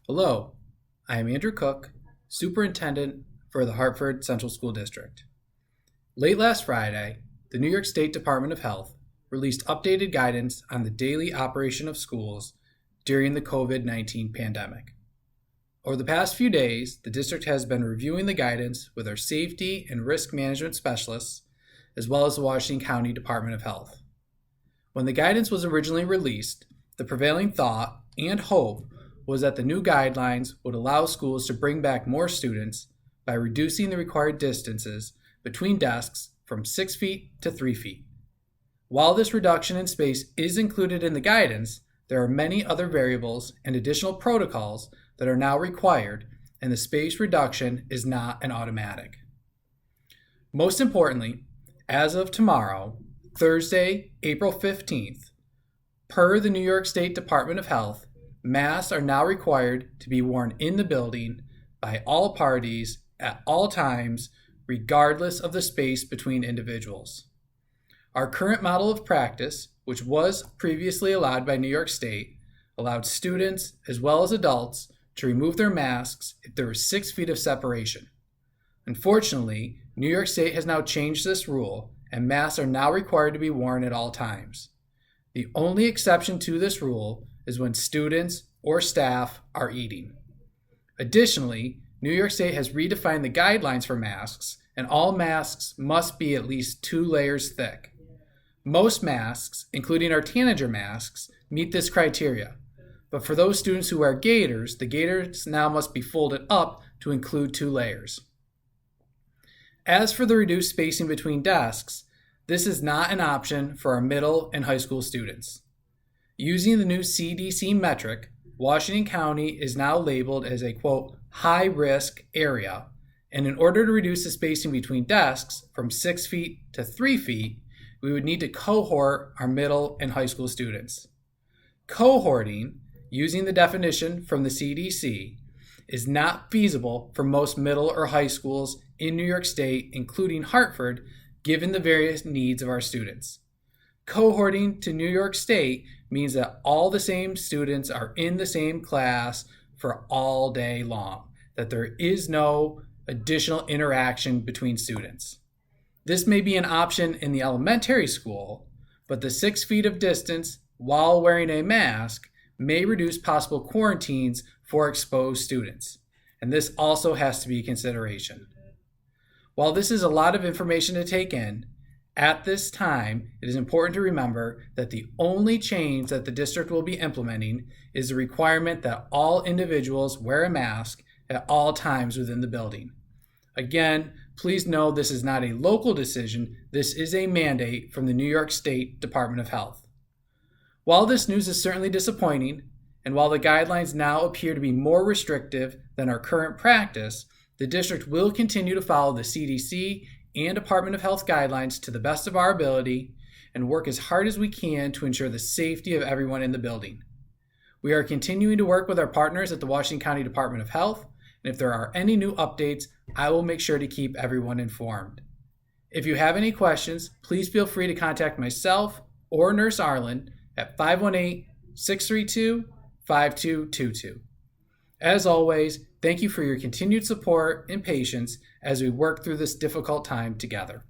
Hello, I am Andrew Cook, Superintendent for the Hartford Central School District. Late last Friday, the New York State Department of Health released updated guidance on the daily operation of schools during the COVID-19 pandemic. Over the past few days, the district has been reviewing the guidance with our safety and risk management specialists, as well as the Washington County Department of Health. When the guidance was originally released, the prevailing thought and hope was that the new guidelines would allow schools to bring back more students by reducing the required distances between desks from 6 feet to 3 feet. While this reduction in space is included in the guidance, there are many other variables and additional protocols that are now required, and the space reduction is not an automatic. Most importantly, as of tomorrow, Thursday, April 15th, per the New York State Department of Health, masks are now required to be worn in the building by all parties at all times, regardless of the space between individuals. Our current model of practice, which was previously allowed by New York State, allowed students as well as adults to remove their masks if there was 6 feet of separation. Unfortunately, New York State has now changed this rule, and masks are now required to be worn at all times. The only exception to this rule is when students or staff are eating. Additionally, New York State has redefined the guidelines for masks, and all masks must be at least 2 layers thick. Most masks, including our tanager masks, meet this criteria, but for those students who wear gaiters, the gaiters now must be folded up to include 2 layers. As for the reduced spacing between desks, this is not an option for our middle and high school students. Using the new CDC metric, Washington County is now labeled as a, quote, high-risk area, and in order to reduce the spacing between desks from 6 feet to 3 feet, we would need to cohort our middle and high school students. Cohorting, using the definition from the CDC, is not feasible for most middle or high schools in New York State, including Hartford, given the various needs of our students. Cohorting to New York State means that all the same students are in the same class for all day long, that there is no additional interaction between students. This may be an option in the elementary school, but the 6 feet of distance while wearing a mask may reduce possible quarantines for exposed students, and this also has to be a consideration. While this is a lot of information to take in, at this time, it is important to remember that the only change that the district will be implementing is the requirement that all individuals wear a mask at all times within the building. Again, please know this is not a local decision, this is a mandate from the New York State Department of Health. While this news is certainly disappointing, and while the guidelines now appear to be more restrictive than our current practice, the district will continue to follow the CDC and Department of Health guidelines to the best of our ability and work as hard as we can to ensure the safety of everyone in the building. We are continuing to work with our partners at the Washington County Department of Health, and if there are any new updates, I will make sure to keep everyone informed. If you have any questions, please feel free to contact myself or Nurse Arlen at 518-632-5222. As always, thank you for your continued support and patience as we work through this difficult time together.